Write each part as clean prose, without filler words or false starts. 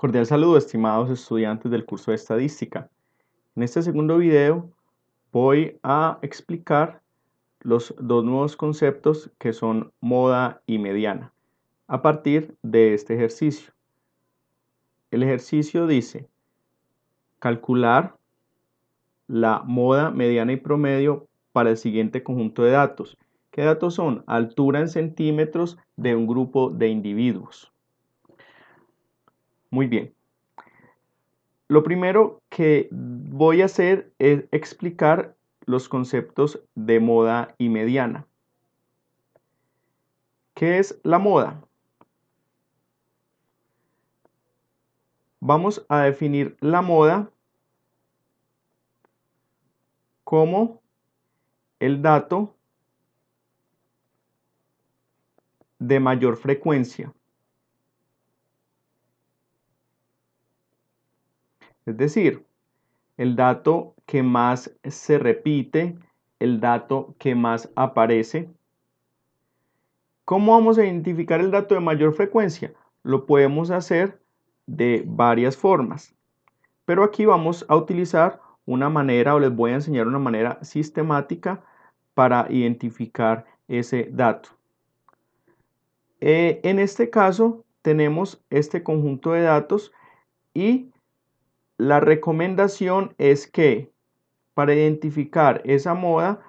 Cordial saludo, estimados estudiantes del curso de estadística. En este segundo video voy a explicar los dos nuevos conceptos que son moda y mediana a partir de este ejercicio. El ejercicio dice calcular la moda, mediana y promedio para el siguiente conjunto de datos. ¿Qué datos son? Altura en centímetros de un grupo de individuos. Muy bien. Lo primero que voy a hacer es explicar los conceptos de moda y mediana. ¿Qué es la moda? Vamos a definir la moda como el dato de mayor frecuencia. Es decir, el dato que más se repite, el dato que más aparece. ¿Cómo vamos a identificar el dato de mayor frecuencia? Lo podemos hacer de varias formas, pero aquí vamos a utilizar una manera, o les voy a enseñar una manera sistemática para identificar ese dato. En este caso tenemos este conjunto de datos y la recomendación es que para identificar esa moda,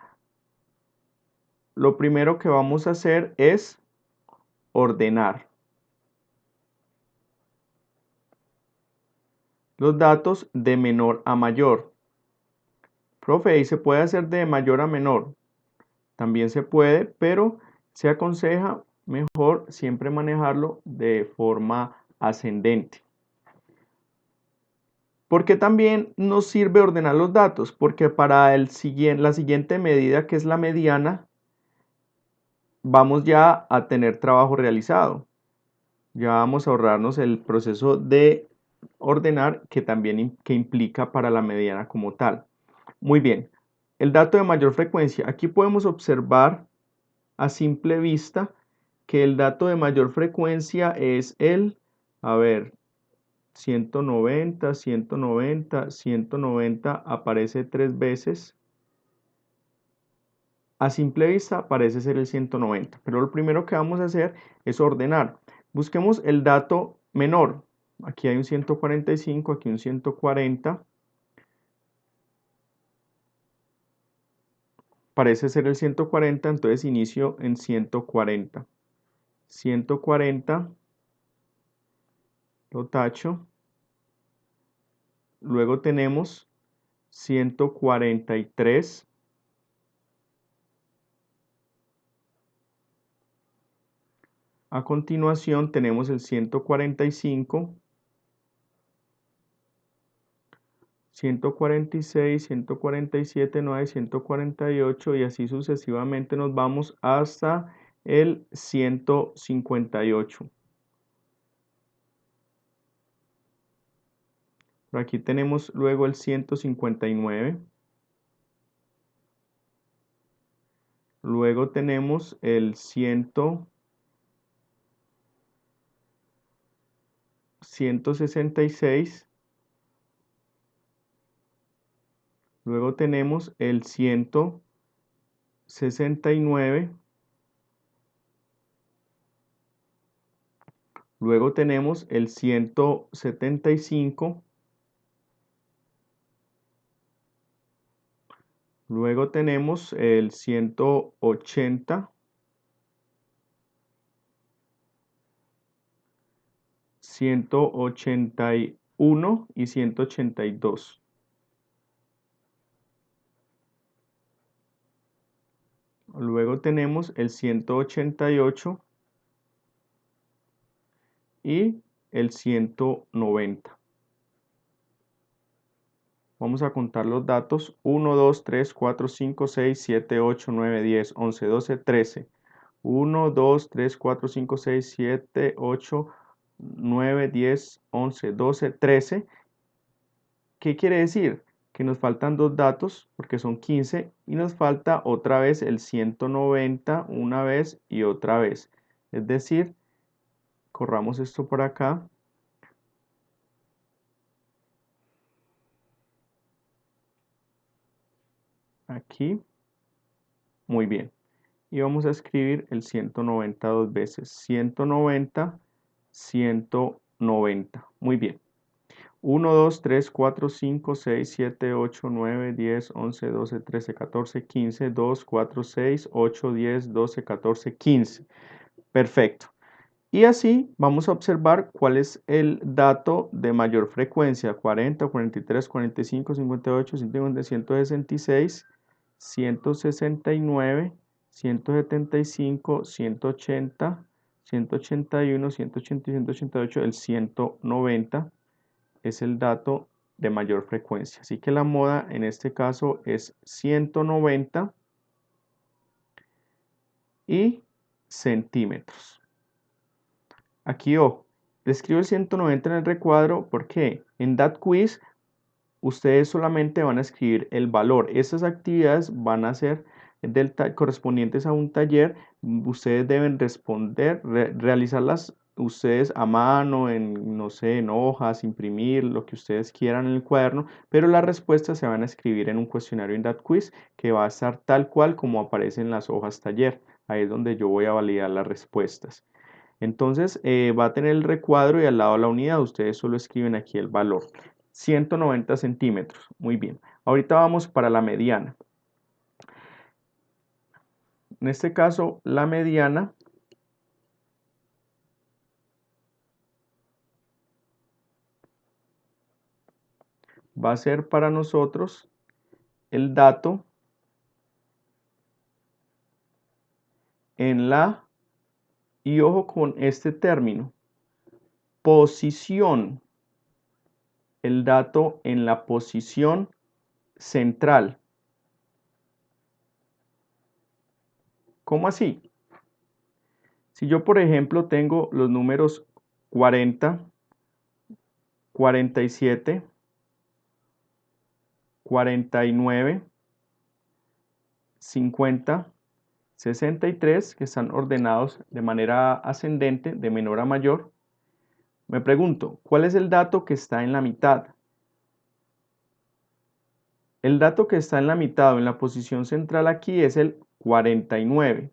lo primero que vamos a hacer es ordenar los datos de menor a mayor. Profe, ¿y se puede hacer de mayor a menor? También se puede, pero se aconseja mejor siempre manejarlo de forma ascendente. ¿Por qué también nos sirve ordenar los datos? Porque para la siguiente medida, que es la mediana, vamos ya a tener trabajo realizado. Ya vamos a ahorrarnos el proceso de ordenar que también implica para la mediana como tal. Muy bien, el dato de mayor frecuencia. Aquí podemos observar a simple vista que el dato de mayor frecuencia es el, 190, 190, 190 aparece 3 veces. A simple vista parece ser el 190, pero lo primero que vamos a hacer es ordenar. Busquemos el dato menor. Aquí hay un 145, aquí un 140. Parece ser el 140, entonces inicio en 140. 140, lo tacho. Luego tenemos 143. A continuación tenemos el 145, 146, 147, 9, 148 y así sucesivamente nos vamos hasta el 158. Por aquí tenemos luego el 159. Luego tenemos el 166. Luego tenemos el 169. Luego tenemos el 175. Luego tenemos el 180. 181 y 182. Luego tenemos el 188 y el 190. Vamos a contar los datos: 1, 2, 3, 4, 5, 6, 7, 8, 9, 10, 11, 12, 13. 1, 2, 3, 4, 5, 6, 7, 8, 9, 10, 11, 12, 13. ¿Qué quiere decir? Que nos faltan dos datos porque son 15 y nos falta otra vez el 190 una vez y otra vez. Es decir, corramos esto por acá. aquí. Muy bien. Y vamos a escribir el 190 dos veces. 190, 190. Muy bien. 1, 2, 3, 4, 5, 6, 7, 8, 9, 10, 11, 12, 13, 14, 15, 2, 4, 6, 8, 10, 12, 14, 15. Perfecto. Y así vamos a observar cuál es el dato de mayor frecuencia. 40, 43, 45, 58, 150, 166, 169, 175, 180, 181, 180 y 188. El 190 es el dato de mayor frecuencia. Así que la moda en este caso es 190 y centímetros. Aquí, ojo, escribo el 190 en el recuadro porque en DATQuiz ustedes solamente van a escribir el valor. Estas actividades van a ser correspondientes a un taller. Ustedes deben responder, realizarlas ustedes a mano, en, no sé, en hojas, imprimir, lo que ustedes quieran en el cuaderno, pero las respuestas se van a escribir en un cuestionario en DATQuiz que va a estar tal cual como aparece en las hojas taller. Ahí es donde yo voy a validar las respuestas. Entonces va a tener el recuadro y al lado de la unidad ustedes solo escriben aquí el valor. 190 centímetros. Muy bien. Ahorita vamos para la mediana. En este caso, la mediana va a ser para nosotros el dato en la, y ojo con este término, posición. El dato en la posición central. ¿Cómo así? Si yo, por ejemplo, tengo los números 40, 47, 49, 50, 63, que están ordenados de manera ascendente, de menor a mayor, me pregunto, ¿cuál es el dato que está en la mitad? El dato que está en la mitad o en la posición central aquí es el 49.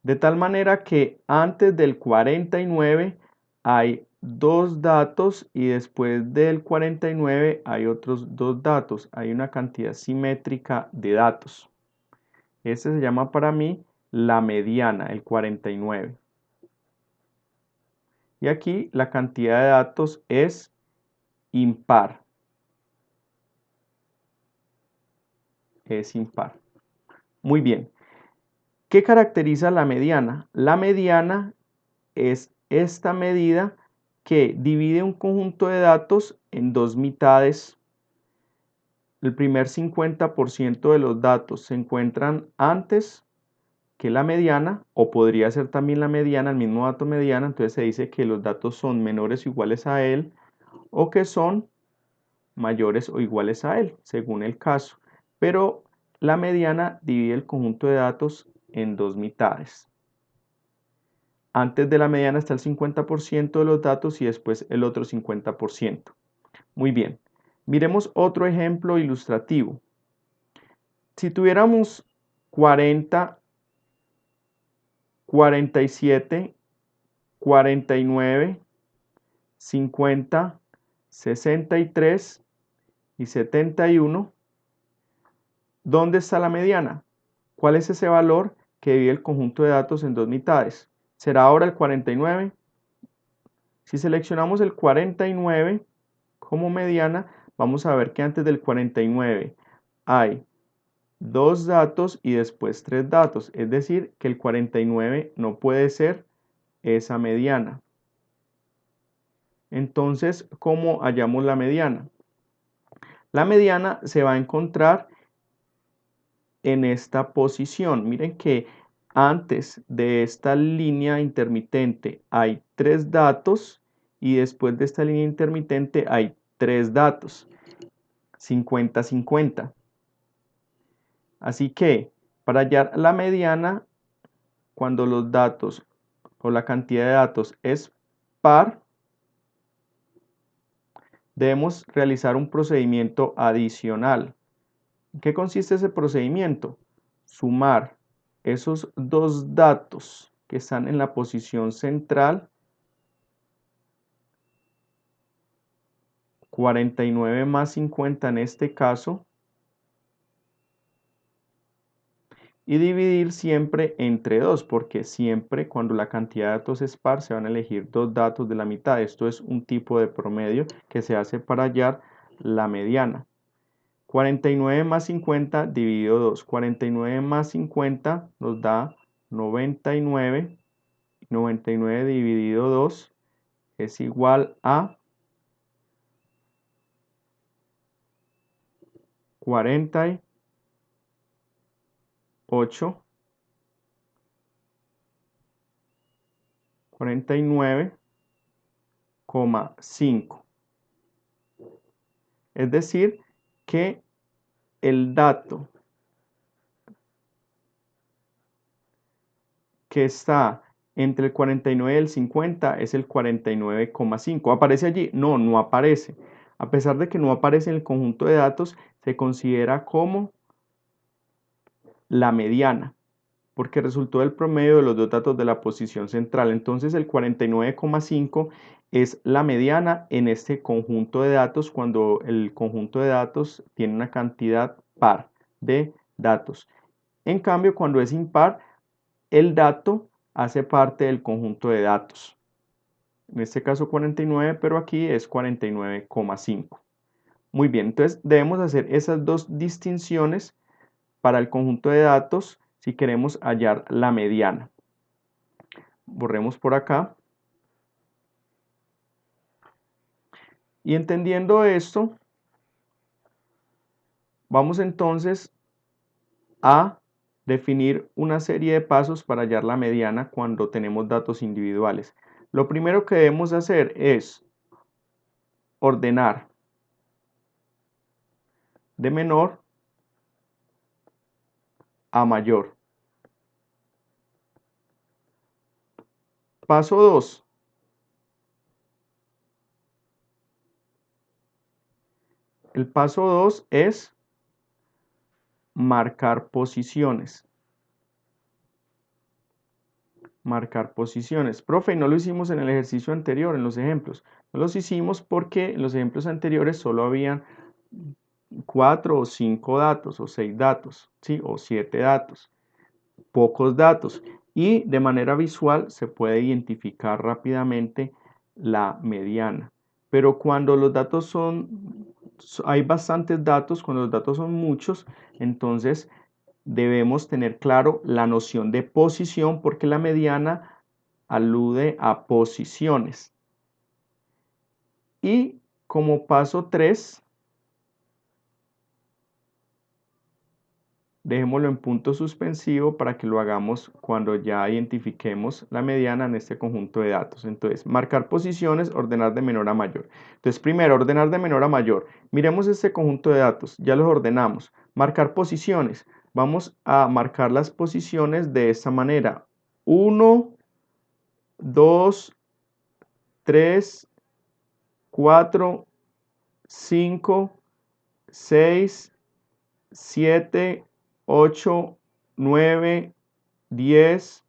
De tal manera que antes del 49 hay dos datos y después del 49 hay otros dos datos. Hay una cantidad simétrica de datos. Este se llama para mí la mediana, el 49. Y aquí la cantidad de datos es impar. Es impar. Muy bien. ¿Qué caracteriza la mediana? La mediana es esta medida que divide un conjunto de datos en dos mitades. El primer 50% de los datos se encuentran antes que la mediana, o podría ser también la mediana, el mismo dato mediana, entonces se dice que los datos son menores o iguales a él, o que son mayores o iguales a él, según el caso. Pero la mediana divide el conjunto de datos en dos mitades. Antes de la mediana está el 50% de los datos y después el otro 50%. Muy bien. Miremos otro ejemplo ilustrativo. Si tuviéramos 40, 47, 49, 50, 63 y 71, ¿dónde está la mediana? ¿Cuál es ese valor que divide el conjunto de datos en dos mitades? ¿Será ahora el 49? Si seleccionamos el 49 como mediana, vamos a ver que antes del 49 hay dos datos y después tres datos. Es decir, que el 49 no puede ser esa mediana. Entonces, ¿cómo hallamos la mediana? La mediana se va a encontrar en esta posición. Miren que antes de esta línea intermitente hay tres datos y después de esta línea intermitente hay tres datos. 50-50. Así que para hallar la mediana, cuando los datos o la cantidad de datos es par, debemos realizar un procedimiento adicional. qué consiste ese procedimiento? Sumar esos dos datos que están en la posición central, 49 más 50 en este caso, y dividir siempre entre 2, porque siempre cuando la cantidad de datos es par se van a elegir dos datos de la mitad. Esto es un tipo de promedio que se hace para hallar la mediana. 49 más 50 dividido 2. 49 más 50 nos da 99. 99 dividido 2 es igual a 48,5. 49,5. Es decir, que el dato que está entre el 49 y el 50 es el 49,5. ¿Aparece allí? No, no aparece. A pesar de que no aparece en el conjunto de datos, se considera como la mediana, porque resultó del promedio de los dos datos de la posición central. Entonces el 49,5 es la mediana en este conjunto de datos cuando el conjunto de datos tiene una cantidad par de datos. En cambio, cuando es impar, el dato hace parte del conjunto de datos. En este caso 49, pero aquí es 49,5. Muy bien, entonces debemos hacer esas dos distinciones para el conjunto de datos si queremos hallar la mediana. Borremos por acá. Y entendiendo esto, vamos entonces a definir una serie de pasos para hallar la mediana cuando tenemos datos individuales. Lo primero que debemos hacer es ordenar de menor a mayor. Paso 2. El paso 2 es marcar posiciones. Marcar posiciones. Profe, no lo hicimos en el ejercicio anterior, en los ejemplos. No los hicimos porque en los ejemplos anteriores solo habían 4 o 5 datos, o 6 datos, ¿sí? O 7 datos. Pocos datos. Y de manera visual se puede identificar rápidamente la mediana. Pero cuando los datos hay bastantes datos, cuando los datos son muchos, entonces debemos tener claro la noción de posición porque la mediana alude a posiciones. Y como paso 3, dejémoslo en punto suspensivo para que lo hagamos cuando ya identifiquemos la mediana en este conjunto de datos. Entonces, marcar posiciones, ordenar de menor a mayor. Entonces, primero, ordenar de menor a mayor. Miremos este conjunto de datos, ya los ordenamos. Marcar posiciones. Vamos a marcar las posiciones de esta manera. 1, 2, 3, 4, 5, 6, 7, 8, 9, 10,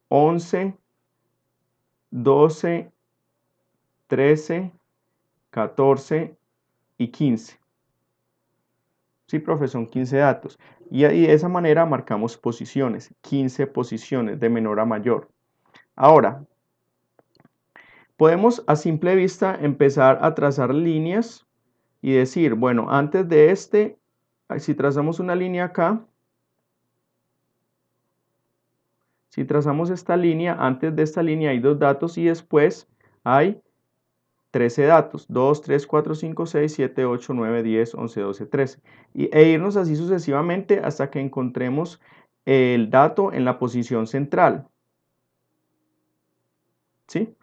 11, 12, 13, 14 y 15. Sí, profe, son 15 datos. Y de esa manera marcamos posiciones, 15 posiciones de menor a mayor. Ahora, podemos a simple vista empezar a trazar líneas y decir, bueno, antes de este, si trazamos una línea acá, si trazamos esta línea, antes de esta línea hay 2 datos y después hay 13 datos, 2, 3, 4, 5, 6, 7, 8, 9, 10, 11, 12, 13. E irnos así sucesivamente hasta que encontremos el dato en la posición central. ¿Sí?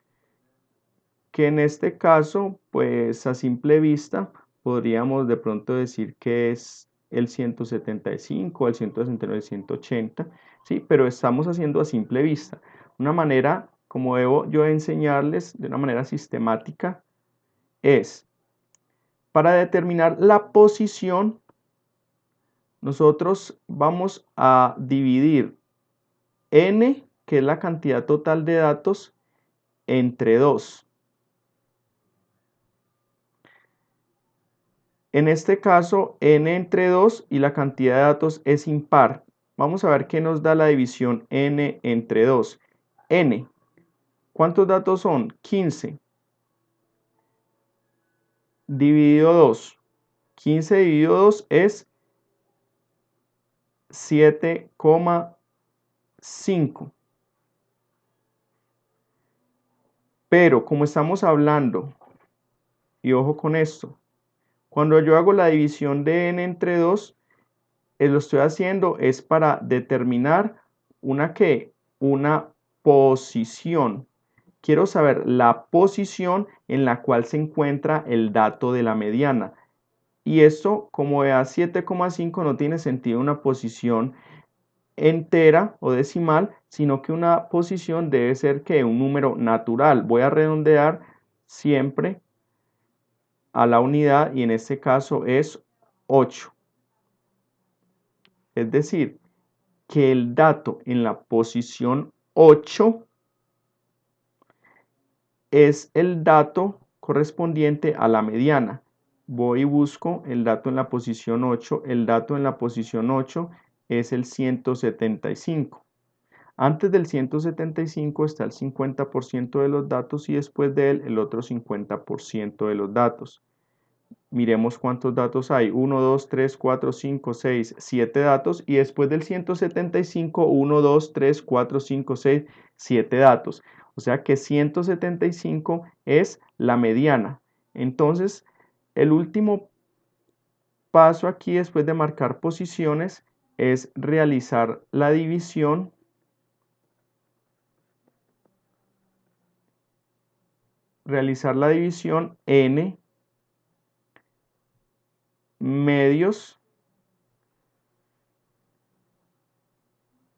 Que en este caso, pues a simple vista, podríamos de pronto decir que es el 175, el 169, el 180, ¿sí? Pero estamos haciendo a simple vista. Una manera, como debo yo enseñarles de una manera sistemática, es para determinar la posición, nosotros vamos a dividir n, que es la cantidad total de datos, entre 2. En este caso, n entre 2 y la cantidad de datos es impar. Vamos a ver qué nos da la división n entre 2. N, ¿cuántos datos son? 15. Dividido 2. 15 dividido 2 es 7,5. Pero como estamos hablando, y ojo con esto, cuando yo hago la división de n entre 2, lo estoy haciendo es para determinar una posición. Quiero saber la posición en la cual se encuentra el dato de la mediana. Y esto, como da 7,5, no tiene sentido una posición entera o decimal, sino que una posición debe ser que un número natural. Voy a redondear siempre a la unidad y en este caso es 8. Es decir, que el dato en la posición 8 es el dato correspondiente a la mediana. Voy y busco el dato en la posición 8. El dato en la posición 8 es el 175. Antes del 175 está el 50% de los datos y después de él el otro 50% de los datos. Miremos cuántos datos hay. 1, 2, 3, 4, 5, 6, 7 datos. Y después del 175, 1, 2, 3, 4, 5, 6, 7 datos. O sea que 175 es la mediana. Entonces, el último paso aquí después de marcar posiciones es realizar la división n medios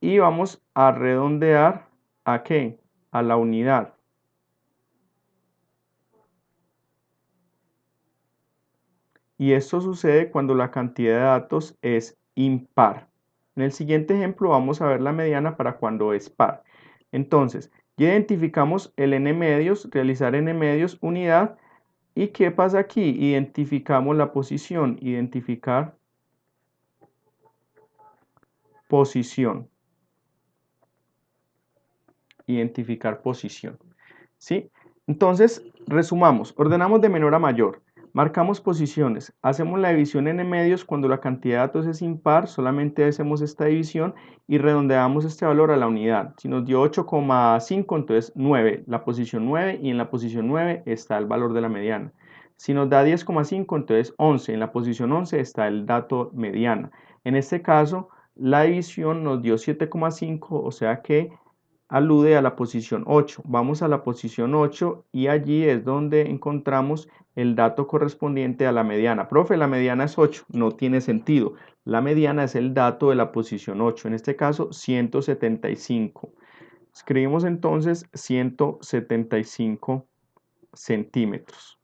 y vamos a redondear ¿a qué? A la unidad. Y esto sucede cuando la cantidad de datos es impar. En el siguiente ejemplo vamos a ver la mediana para cuando es par. Entonces, ya identificamos el n medios, realizar n medios unidad. ¿Y qué pasa aquí? Identificamos la posición, identificar posición. Identificar posición. ¿Sí? Entonces, resumamos, ordenamos de menor a mayor, marcamos posiciones, hacemos la división n medios cuando la cantidad de datos es impar, solamente hacemos esta división y redondeamos este valor a la unidad. Si nos dio 8,5, entonces 9, la posición 9 y en la posición 9 está el valor de la mediana. Si nos da 10,5, entonces 11, en la posición 11 está el dato mediana. En este caso, la división nos dio 7,5, o sea que alude a la posición 8. Vamos a la posición 8 y allí es donde encontramos el dato correspondiente a la mediana. Profe, la mediana es 8. No tiene sentido. La mediana es el dato de la posición 8, en este caso 175. Escribimos entonces 175 centímetros.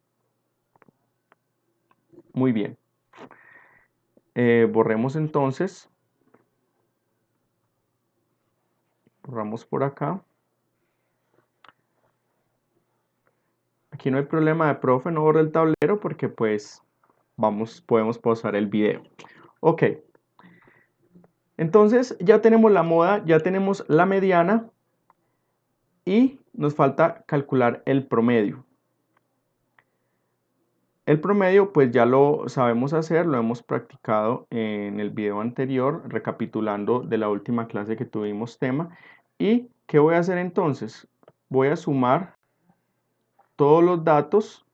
Muy bien. Borremos entonces. Borramos por acá. Aquí no hay problema de profe, no borre el tablero porque pues podemos pausar el video. Ok. Entonces ya tenemos la moda, ya tenemos la mediana y nos falta calcular el promedio. El promedio pues ya lo sabemos hacer, lo hemos practicado en el video anterior, recapitulando de la última clase que tuvimos tema. ¿Y qué voy a hacer entonces? Voy a sumar todos los datos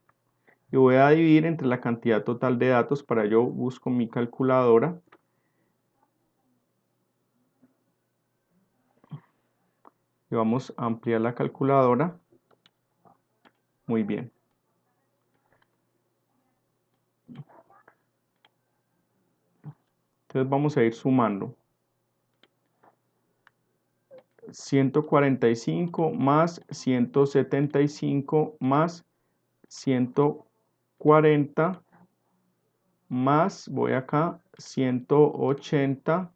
y voy a dividir entre la cantidad total de datos. Para ello busco mi calculadora. Y vamos a ampliar la calculadora. Muy bien. Entonces vamos a ir sumando. 145 más 175 más 140 más, voy acá, 180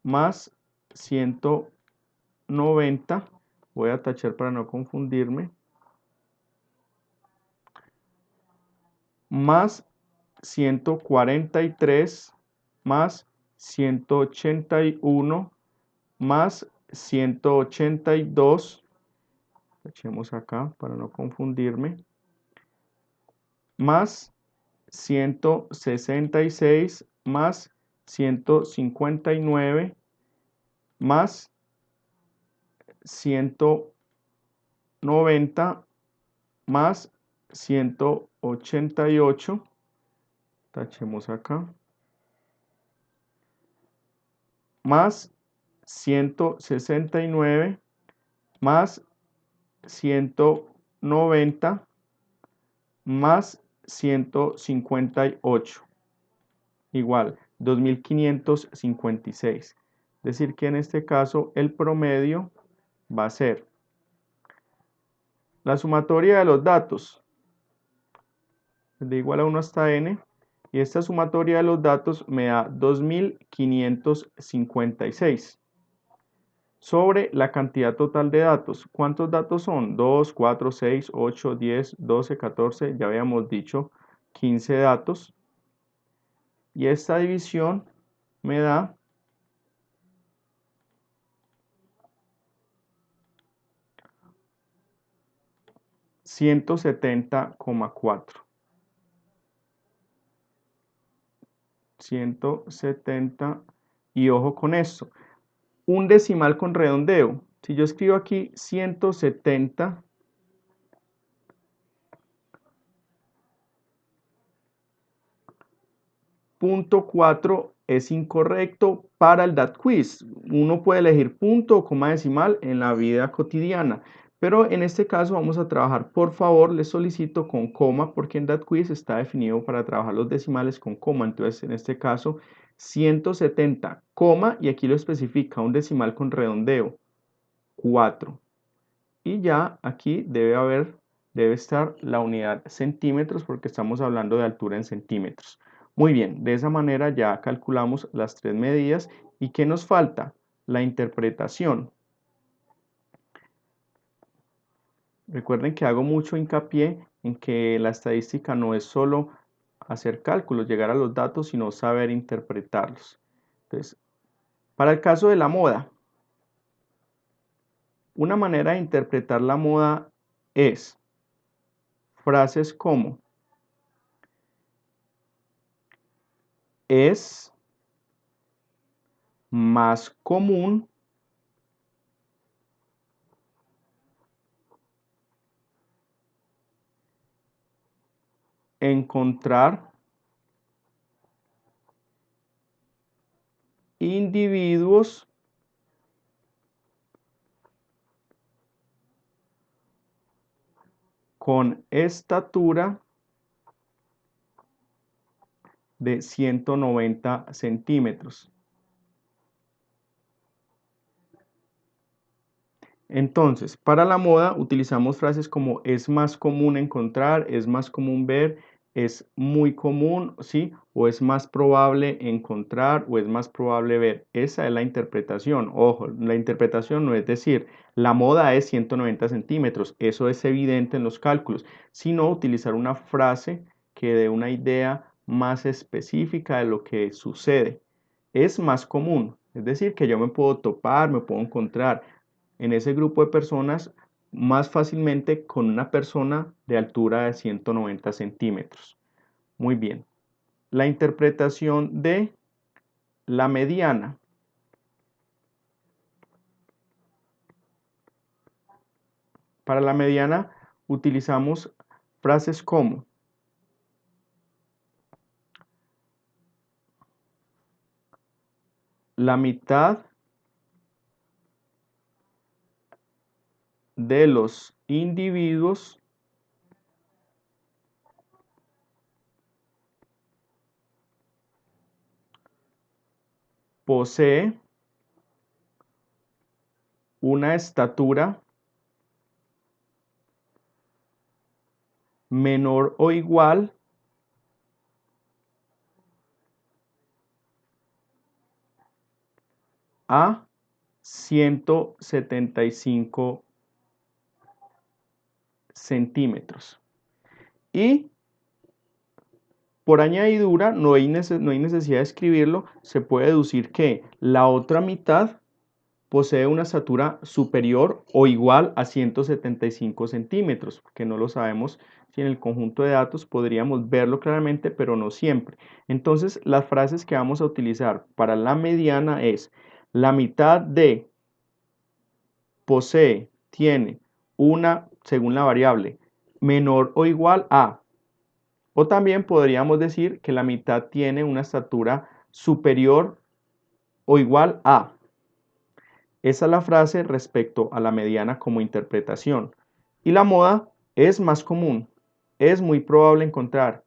más 190, voy a tachar para no confundirme, más 143 más 181 más 182, echemos acá para no confundirme, más 166 más 159 más 190 más 188, tachemos acá, más 169 más 190 más 158, igual 2556. Es decir que en este caso el promedio va a ser la sumatoria de los datos de igual a 1 hasta n, y esta sumatoria de los datos me da 2556 sobre la cantidad total de datos. ¿Cuántos datos son? 2, 4, 6, 8, 10, 12, 14, ya habíamos dicho 15 datos. Y esta división me da 170,4. 170, y ojo con esto, un decimal con redondeo. Si yo escribo aquí 170,4 es incorrecto para el DAT Quiz. Uno puede elegir punto o coma decimal en la vida cotidiana, pero en este caso vamos a trabajar, por favor, les solicito con coma, porque en DAT Quiz está definido para trabajar los decimales con coma. Entonces, en este caso, 170, coma, y aquí lo especifica, un decimal con redondeo, 4. Y ya aquí debe estar la unidad centímetros, porque estamos hablando de altura en centímetros. Muy bien, de esa manera ya calculamos las tres medidas. ¿Y qué nos falta? La interpretación. Recuerden que hago mucho hincapié en que la estadística no es solo hacer cálculos, llegar a los datos, sino saber interpretarlos. Entonces, para el caso de la moda, una manera de interpretar la moda es frases como es más común encontrar individuos con estatura de 190 centímetros. Entonces, para la moda utilizamos frases como es más común encontrar, es más común ver, es muy común, ¿sí? O es más probable encontrar o es más probable ver. Esa es la interpretación. Ojo, la interpretación no es decir, la moda es 190 centímetros. Eso es evidente en los cálculos, sino utilizar una frase que dé una idea más específica de lo que sucede. Es más común, es decir, que yo me puedo topar, me puedo encontrar en ese grupo de personas más fácilmente con una persona de altura de 190 centímetros. Muy bien. La interpretación de la mediana. Para la mediana utilizamos frases como la mitad de los individuos posee una estatura menor o igual a 175 centímetros. Y por añadidura, no hay necesidad de escribirlo, se puede deducir que la otra mitad posee una estatura superior o igual a 175 centímetros, que no lo sabemos si en el conjunto de datos podríamos verlo claramente, pero no siempre. Entonces, las frases que vamos a utilizar para la mediana es: la mitad de posee, tiene una, según la variable, menor o igual a. O también podríamos decir que la mitad tiene una estatura superior o igual a. Esa es la frase respecto a la mediana como interpretación. Y la moda es más común, es muy probable encontrar,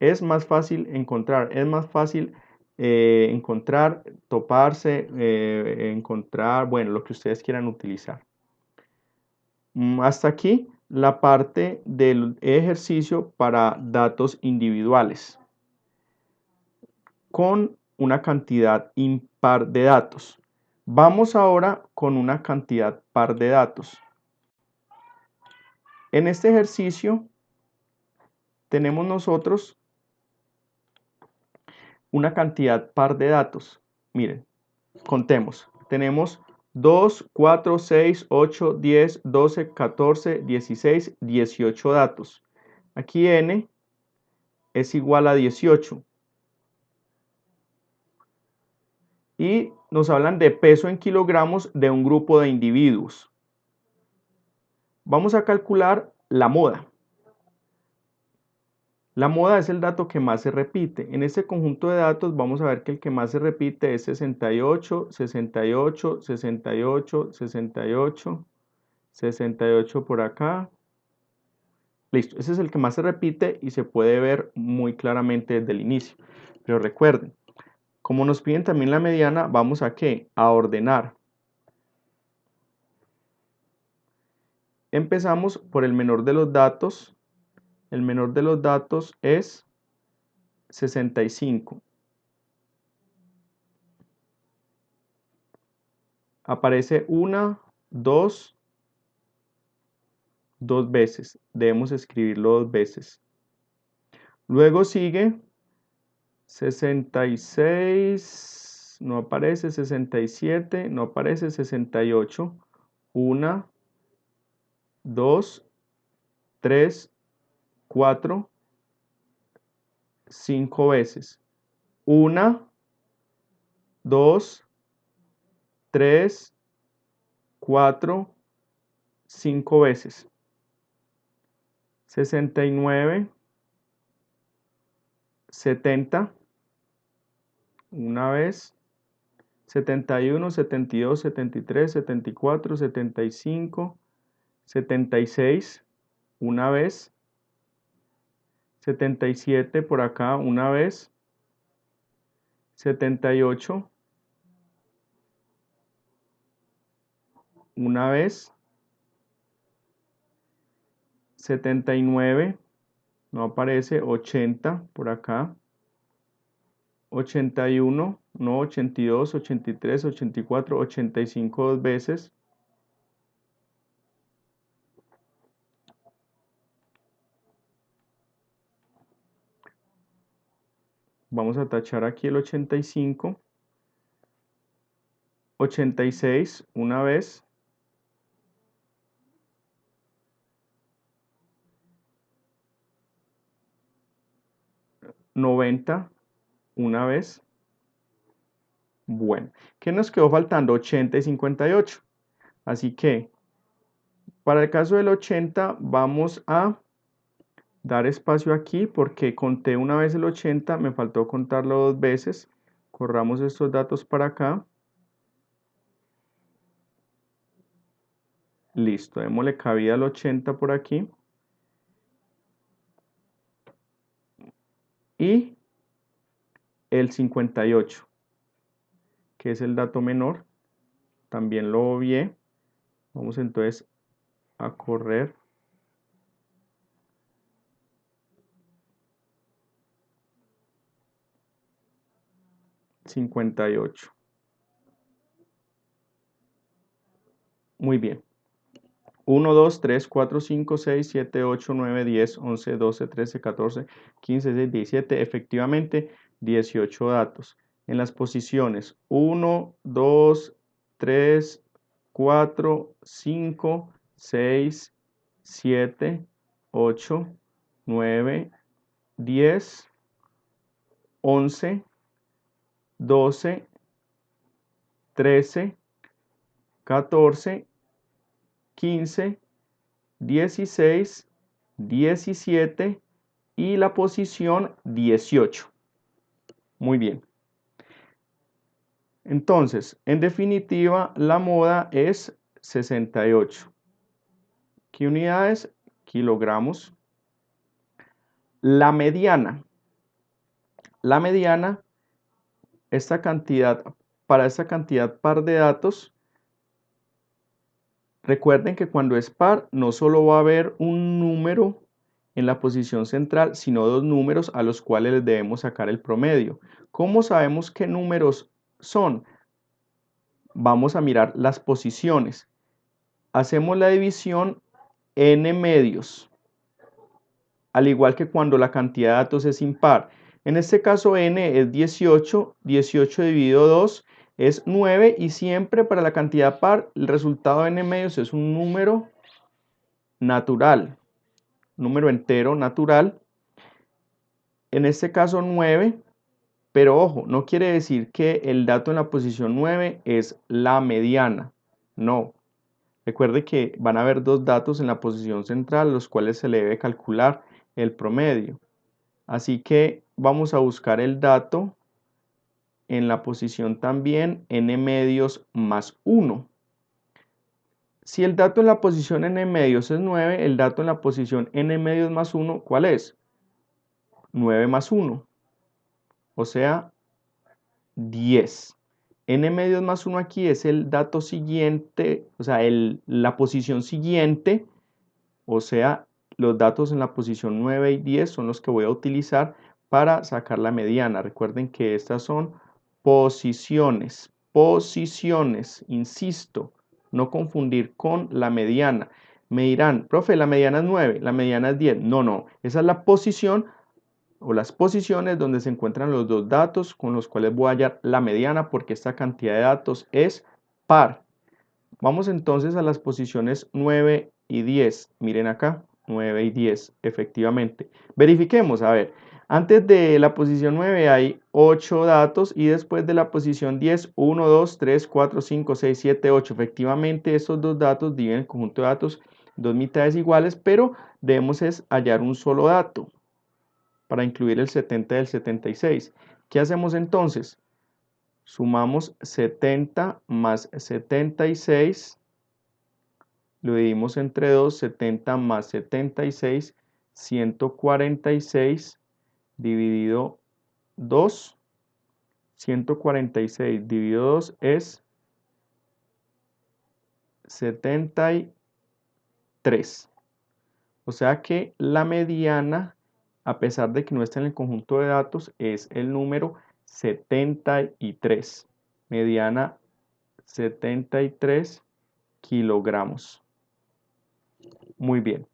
es más fácil encontrar, es más fácil encontrar, toparse, encontrar, bueno, lo que ustedes quieran utilizar. Hasta aquí la parte del ejercicio para datos individuales con una cantidad impar de datos. Vamos ahora con una cantidad par de datos. En este ejercicio tenemos nosotros una cantidad par de datos. Miren, contemos. Tenemos 2, 4, 6, 8, 10, 12, 14, 16, 18 datos. Aquí n es igual a 18. Y nos hablan de peso en kilogramos de un grupo de individuos. Vamos a calcular la moda. La moda es el dato que más se repite. En este conjunto de datos vamos a ver que el que más se repite es 68, 68, 68, 68, 68 por acá. Listo, ese es el que más se repite y se puede ver muy claramente desde el inicio. Pero recuerden, como nos piden también la mediana, vamos a ¿qué? A ordenar. Empezamos por el menor de los datos. El menor de los datos es 65. Aparece una, dos veces. Debemos escribirlo 2 veces. Luego sigue 66, no aparece, 67, no aparece, 68. Una, 2, 3, 4, 5 veces. Una, 2, 3, 4, 5 veces. 69, 70, una vez. 71, 72, 73, 74, 75, 76, una vez. 77 por acá, una vez. 78, una vez. 79, no aparece. 80 por acá. 81, no, 82, 83, 84, 85 dos veces. Vamos a tachar aquí el 85. 86 una vez. 90 una vez. Bueno, ¿qué nos quedó faltando? 80 y 58. Así que, para el caso del 80, vamos a dar espacio aquí porque conté una vez el 80, me faltó contarlo 2 veces. Corramos estos datos para acá. Listo, démosle cabida al 80 por aquí. Y el 58, que es el dato menor, también lo obvié. Vamos entonces a correr. $58. Muy bien. 1, 2, 3, 4, 5, 6, 7, 8, 9, 10, 11, 12, 13, 14, 15, 16, 17. Efectivamente, 18 datos. En las posiciones 1, 2, 3, 4, 5, 6, 7, 8, 9, 10, 11, 12, 13, 14, 15, 16, 17 y la posición 18. Muy bien. Entonces, en definitiva, la moda es 68. ¿Qué unidades? Kilogramos. La mediana. La mediana, esta cantidad, para esta cantidad par de datos, recuerden que cuando es par, no solo va a haber un número en la posición central, sino dos números a los cuales les debemos sacar el promedio. ¿Cómo sabemos qué números son? Vamos a mirar las posiciones. Hacemos la división n medios, al igual que cuando la cantidad de datos es impar. En este caso n es 18, 18 dividido 2 es 9 y siempre para la cantidad par el resultado de n medios es un número natural, número entero natural. En este caso 9, pero ojo, no quiere decir que el dato en la posición 9 es la mediana, no. Recuerde que van a haber dos datos en la posición central, los cuales se le debe calcular el promedio. Así que vamos a buscar el dato en la posición también n medios más 1. Si el dato en la posición n medios es 9, el dato en la posición n medios más 1, ¿cuál es? 9 más 1, o sea, 10. N medios más 1 aquí es el dato siguiente, o sea, la posición siguiente, o sea, los datos en la posición 9 y 10 son los que voy a utilizar para sacar la mediana. Recuerden que estas son posiciones, insisto, no confundir con la mediana. Me dirán, profe, la mediana es 9, la mediana es 10. No, no, esa es la posición o las posiciones donde se encuentran los dos datos con los cuales voy a hallar la mediana porque esta cantidad de datos es par. Vamos entonces a las posiciones 9 y 10. Miren acá, 9 y 10, efectivamente. Verifiquemos, a ver, antes de la posición 9 hay 8 datos y después de la posición 10, 1, 2, 3, 4, 5, 6, 7, 8. Efectivamente, estos dos datos dividen el conjunto de datos dos mitades iguales, pero debemos hallar un solo dato para incluir el 70 y el 76. ¿Qué hacemos entonces? Sumamos 70 más 76, lo dividimos entre 2, 70 más 76, 146 dividido 2, 146 dividido 2 es 73. O sea que la mediana, a pesar de que no está en el conjunto de datos, es el número 73. Mediana 73 kilogramos. Muy bien.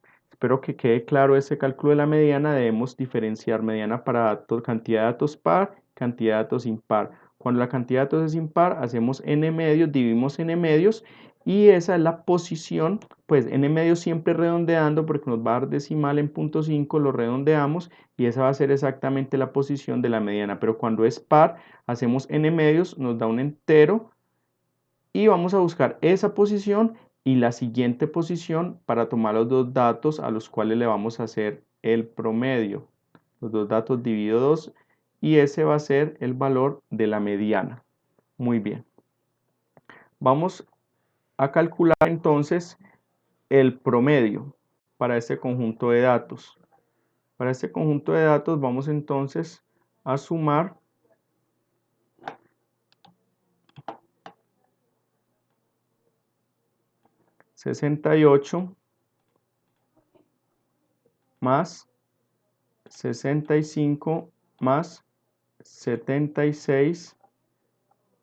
Espero que quede claro ese cálculo de la mediana. Debemos diferenciar mediana para datos, cantidad de datos par, cantidad de datos impar. Cuando la cantidad de datos es impar, hacemos n medios, dividimos n medios y esa es la posición, pues n medios siempre redondeando porque nos va a dar decimal en 0.5, lo redondeamos y esa va a ser exactamente la posición de la mediana. Pero cuando es par, hacemos n medios, nos da un entero y vamos a buscar esa posición y la siguiente posición para tomar los dos datos a los cuales le vamos a hacer el promedio. Los dos datos dividido 2 y ese va a ser el valor de la mediana. Muy bien. Vamos a calcular entonces el promedio para este conjunto de datos. Para este conjunto de datos vamos entonces a sumar 68 más 65 más 76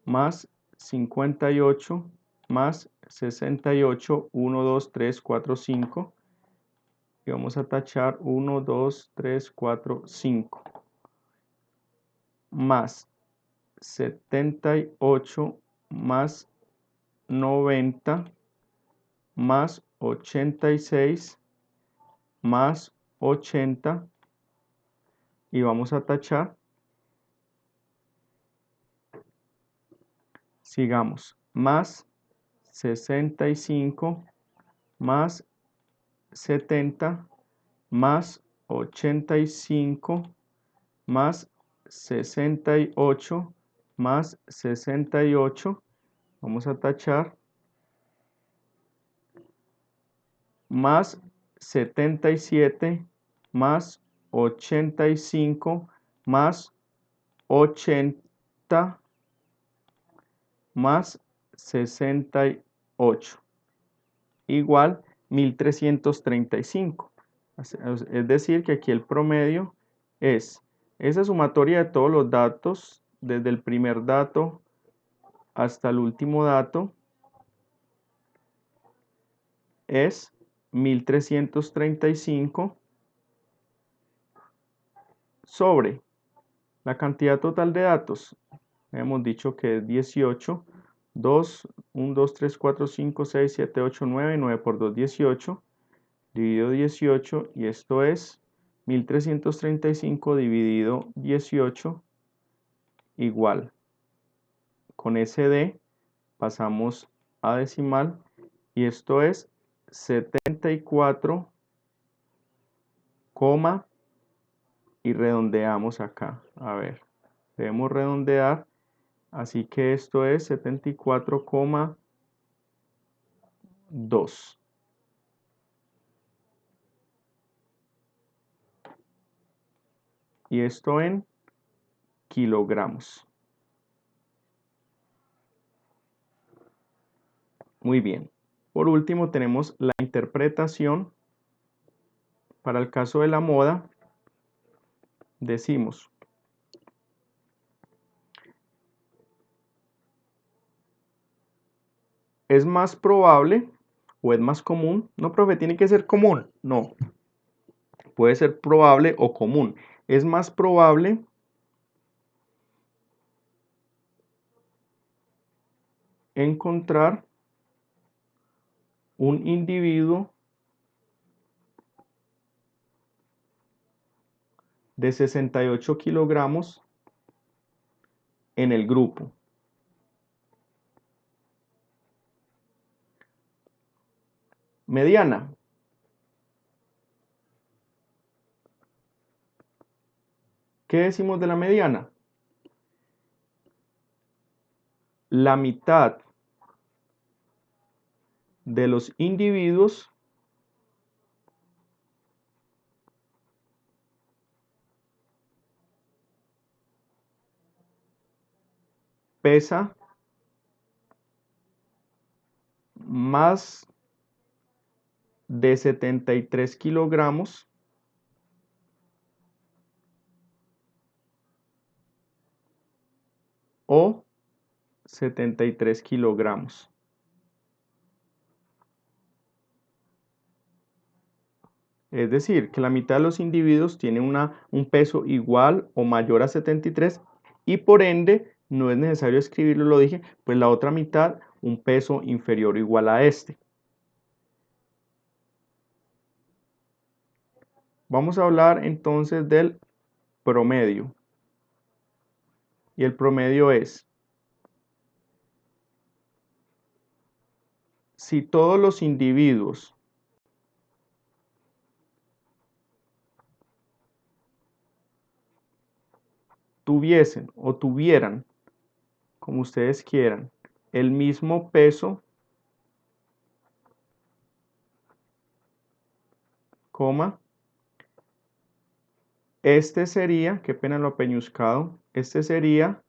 más 58 más 68, 1, 2, 3, 4, 5. Y vamos a tachar 1, 2, 3, 4, 5. Más 78 más 90 más 86 más 80. Y vamos a tachar. Sigamos. Más 65 más 70 más 85 más 68 más 68. Vamos a tachar. Más 77 más 85 más 80 más 68 igual 1335. Es decir, que aquí el promedio es esa sumatoria de todos los datos, desde el primer dato hasta el último dato, es 1335 sobre la cantidad total de datos. Hemos dicho que es 18, 2, 1, 2, 3, 4, 5, 6, 7, 8, 9, 9 por 2, 18, dividido 18, y esto es 1335 dividido 18 igual. Con SD pasamos a decimal y esto es 74, y redondeamos acá. A ver, debemos redondear, así que esto es 74,2. Y esto en kilogramos. Muy bien. Por último tenemos la interpretación. Para el caso de la moda, decimos es más probable o es más común. No, profe, tiene que ser común. No. Puede ser probable o común. Es más probable encontrar un individuo de 68 kilogramos en el grupo. Mediana. ¿Qué decimos de la mediana? La mitad de los individuos pesa más de 73 kilogramos o 73 kilogramos. Es decir, que la mitad de los individuos tiene un peso igual o mayor a 73 y por ende no es necesario escribirlo, lo dije, pues la otra mitad un peso inferior o igual a este. Vamos a hablar entonces del promedio. Y el promedio es, si todos los individuos tuviesen o tuvieran, como ustedes quieran, el mismo peso, coma, este sería, qué pena lo apeñuscado, este sería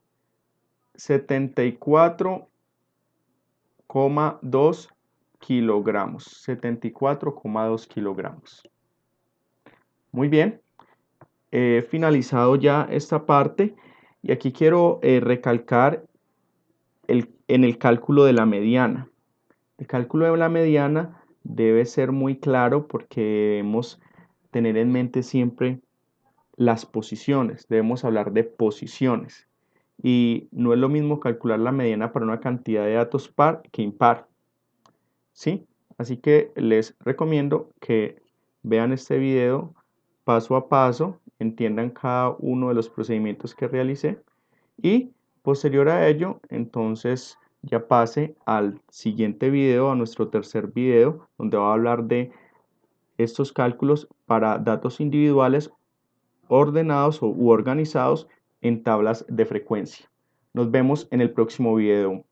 74,2 kilogramos. 74,2 kilogramos. Muy bien. He finalizado ya esta parte y aquí quiero recalcar en el cálculo de la mediana. El cálculo de la mediana debe ser muy claro porque debemos tener en mente siempre las posiciones, debemos hablar de posiciones. Y no es lo mismo calcular la mediana para una cantidad de datos par que impar. ¿Sí? Así que les recomiendo que vean este video paso a paso, entiendan cada uno de los procedimientos que realicé y posterior a ello, entonces ya pase al siguiente video, a nuestro tercer video, donde va a hablar de estos cálculos para datos individuales ordenados u organizados en tablas de frecuencia. Nos vemos en el próximo video.